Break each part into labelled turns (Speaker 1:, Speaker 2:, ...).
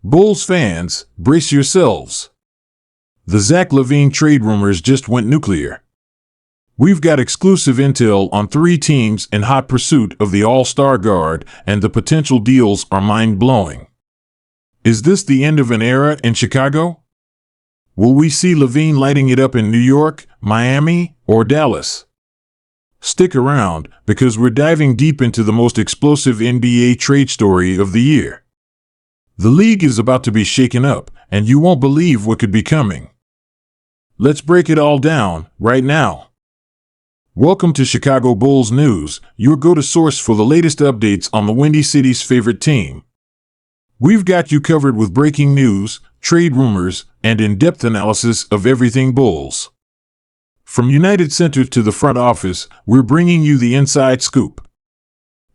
Speaker 1: Bulls fans, brace yourselves. The Zach Lavine trade rumors just went nuclear. We've got exclusive intel on 3 teams in hot pursuit of the all-star guard, and the potential deals are mind-blowing. Is this the end of an era in Chicago? Will we see Lavine lighting it up in New York, Miami, or Dallas? Stick around, because we're diving deep into the most explosive NBA trade story of the year. The league is about to be shaken up, and you won't believe what could be coming. Let's break it all down, right now. Welcome to Chicago Bulls News, your go-to source for the latest updates on the Windy City's favorite team. We've got you covered with breaking news, trade rumors, and in-depth analysis of everything Bulls. From United Center to the front office, we're bringing you the inside scoop.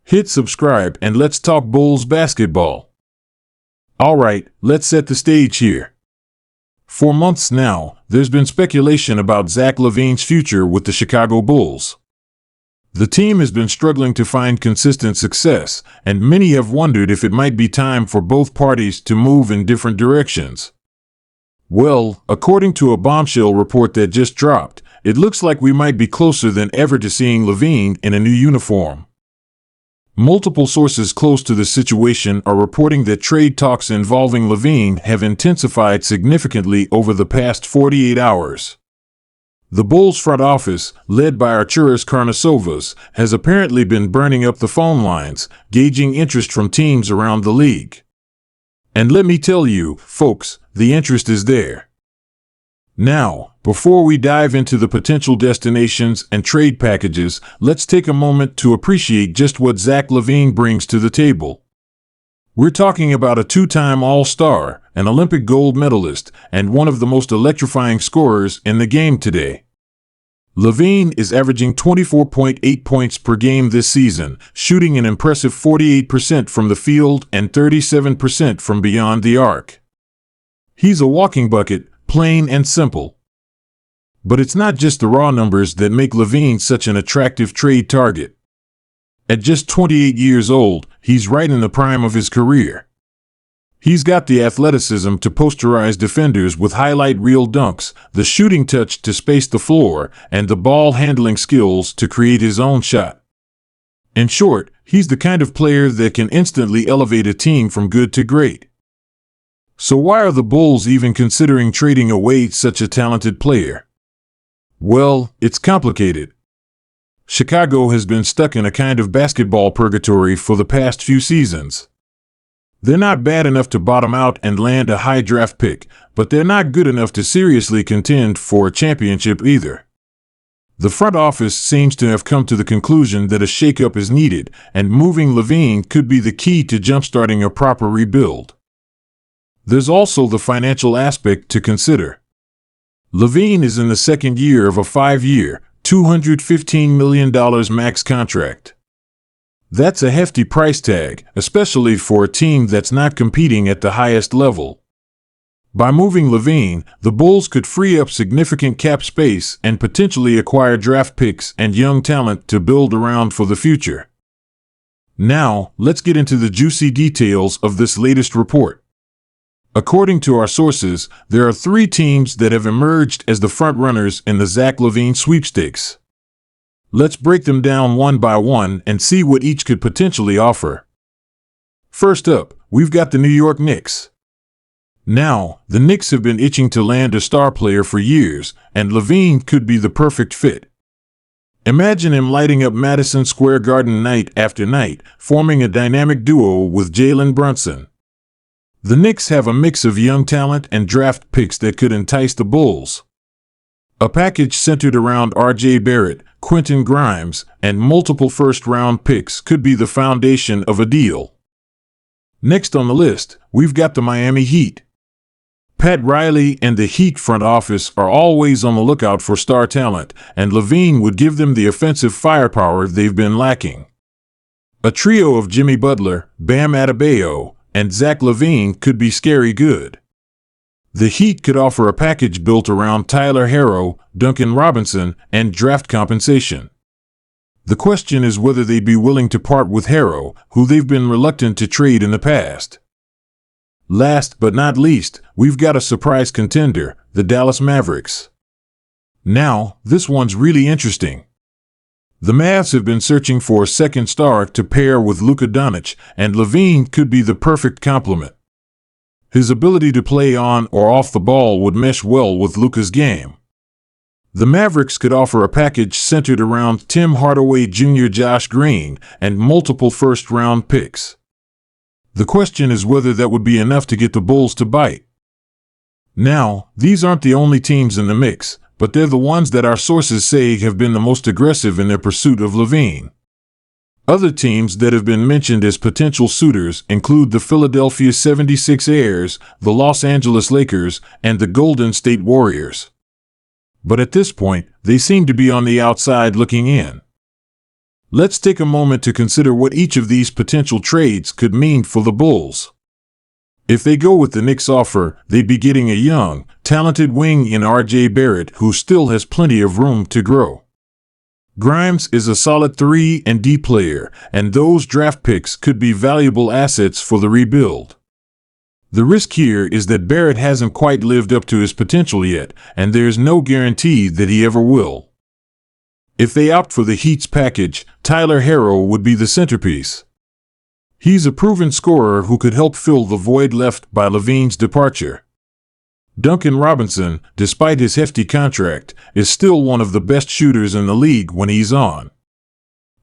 Speaker 1: Hit subscribe and let's talk Bulls basketball. All right, let's set the stage here. For months now, there's been speculation about Zach Lavine's future with the Chicago Bulls. The team has been struggling to find consistent success, and many have wondered if it might be time for both parties to move in different directions. Well, according to a bombshell report that just dropped, it looks like we might be closer than ever to seeing Lavine in a new uniform. Multiple sources close to the situation are reporting that trade talks involving Lavine have intensified significantly over the past 48 hours. The Bulls front office, led by Arturas Karnisovas, has apparently been burning up the phone lines, gauging interest from teams around the league. And let me tell you, folks, the interest is there. Now, before we dive into the potential destinations and trade packages, let's take a moment to appreciate just what Zach Lavine brings to the table. We're talking about a 2-time All-Star, an Olympic gold medalist, and one of the most electrifying scorers in the game today. Lavine is averaging 24.8 points per game this season, shooting an impressive 48% from the field and 37% from beyond the arc. He's a walking bucket, plain and simple. But it's not just the raw numbers that make Lavine such an attractive trade target. At just 28 years old, he's right in the prime of his career. He's got the athleticism to posterize defenders with highlight reel dunks, the shooting touch to space the floor, and the ball handling skills to create his own shot. In short, he's the kind of player that can instantly elevate a team from good to great. So why are the Bulls even considering trading away such a talented player? Well, it's complicated. Chicago has been stuck in a kind of basketball purgatory for the past few seasons. They're not bad enough to bottom out and land a high draft pick, but they're not good enough to seriously contend for a championship either. The front office seems to have come to the conclusion that a shakeup is needed, and moving Lavine could be the key to jumpstarting a proper rebuild. There's also the financial aspect to consider. Lavine is in the second year of a 5-year, $215 million max contract. That's a hefty price tag, especially for a team that's not competing at the highest level. By moving Lavine, the Bulls could free up significant cap space and potentially acquire draft picks and young talent to build around for the future. Now, let's get into the juicy details of this latest report. According to our sources, there are 3 teams that have emerged as the front-runners in the Zach Lavine sweepstakes. Let's break them down one by one and see what each could potentially offer. First up, we've got the New York Knicks. Now, the Knicks have been itching to land a star player for years, and Lavine could be the perfect fit. Imagine him lighting up Madison Square Garden night after night, forming a dynamic duo with Jalen Brunson. The Knicks have a mix of young talent and draft picks that could entice the Bulls. A package centered around R.J. Barrett, Quentin Grimes, and multiple first-round picks could be the foundation of a deal. Next on the list, we've got the Miami Heat. Pat Riley and the Heat front office are always on the lookout for star talent, and Lavine would give them the offensive firepower they've been lacking. A trio of Jimmy Butler, Bam Adebayo, and Zach Lavine could be scary good. The Heat could offer a package built around Tyler Herro, Duncan Robinson, and draft compensation. The question is whether they'd be willing to part with Herro, who they've been reluctant to trade in the past. Last but not least, we've got a surprise contender, the Dallas Mavericks. Now, this one's really interesting. The Mavs have been searching for a second star to pair with Luka Doncic, and Lavine could be the perfect complement. His ability to play on or off the ball would mesh well with Luka's game. The Mavericks could offer a package centered around Tim Hardaway Jr., Josh Green, and multiple first-round picks. The question is whether that would be enough to get the Bulls to bite. Now, these aren't the only teams in the mix, but they're the ones that our sources say have been the most aggressive in their pursuit of Lavine. Other teams that have been mentioned as potential suitors include the Philadelphia 76ers, the Los Angeles Lakers, and the Golden State Warriors. But at this point, they seem to be on the outside looking in. Let's take a moment to consider what each of these potential trades could mean for the Bulls. If they go with the Knicks' offer, they'd be getting a young, talented wing in R.J. Barrett who still has plenty of room to grow. Grimes is a solid 3 and D player, and those draft picks could be valuable assets for the rebuild. The risk here is that Barrett hasn't quite lived up to his potential yet, and there's no guarantee that he ever will. If they opt for the Heat's package, Tyler Herro would be the centerpiece. He's a proven scorer who could help fill the void left by Lavine's departure. Duncan Robinson, despite his hefty contract, is still one of the best shooters in the league when he's on.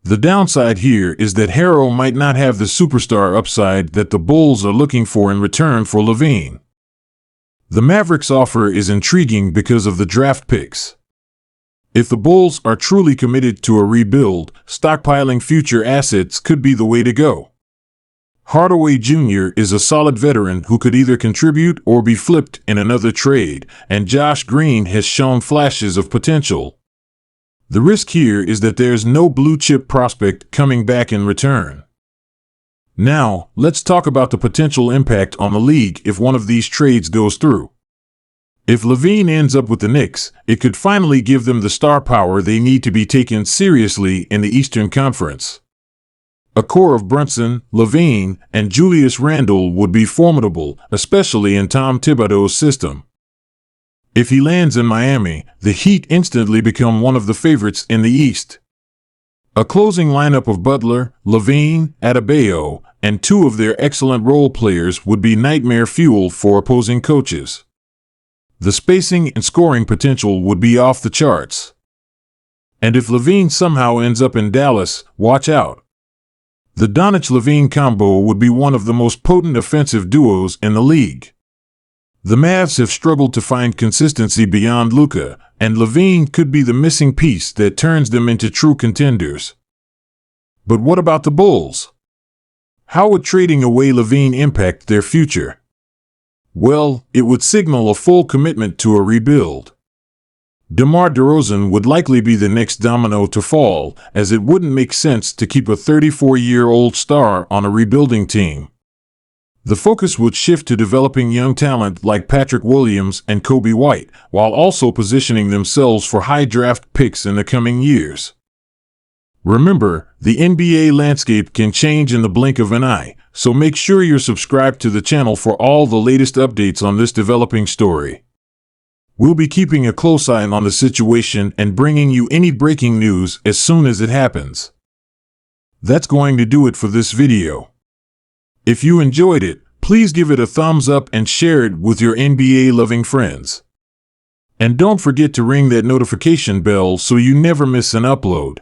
Speaker 1: The downside here is that Herro might not have the superstar upside that the Bulls are looking for in return for Lavine. The Mavericks' offer is intriguing because of the draft picks. If the Bulls are truly committed to a rebuild, stockpiling future assets could be the way to go. Hardaway Jr. is a solid veteran who could either contribute or be flipped in another trade, and Josh Green has shown flashes of potential. The risk here is that there's no blue-chip prospect coming back in return. Now, let's talk about the potential impact on the league if one of these trades goes through. If Lavine ends up with the Knicks, it could finally give them the star power they need to be taken seriously in the Eastern Conference. A core of Brunson, Lavine, and Julius Randle would be formidable, especially in Tom Thibodeau's system. If he lands in Miami, the Heat instantly become one of the favorites in the East. A closing lineup of Butler, Lavine, Adebayo, and 2 of their excellent role players would be nightmare fuel for opposing coaches. The spacing and scoring potential would be off the charts. And if Lavine somehow ends up in Dallas, watch out. The Doncic-Lavine combo would be one of the most potent offensive duos in the league. The Mavs have struggled to find consistency beyond Luka, and Lavine could be the missing piece that turns them into true contenders. But what about the Bulls? How would trading away Lavine impact their future? Well, it would signal a full commitment to a rebuild. DeMar DeRozan would likely be the next domino to fall, as it wouldn't make sense to keep a 34-year-old star on a rebuilding team. The focus would shift to developing young talent like Patrick Williams and Kobe White, while also positioning themselves for high draft picks in the coming years. Remember, the NBA landscape can change in the blink of an eye, so make sure you're subscribed to the channel for all the latest updates on this developing story. We'll be keeping a close eye on the situation and bringing you any breaking news as soon as it happens. That's going to do it for this video. If you enjoyed it, please give it a thumbs up and share it with your NBA-loving friends. And don't forget to ring that notification bell so you never miss an upload.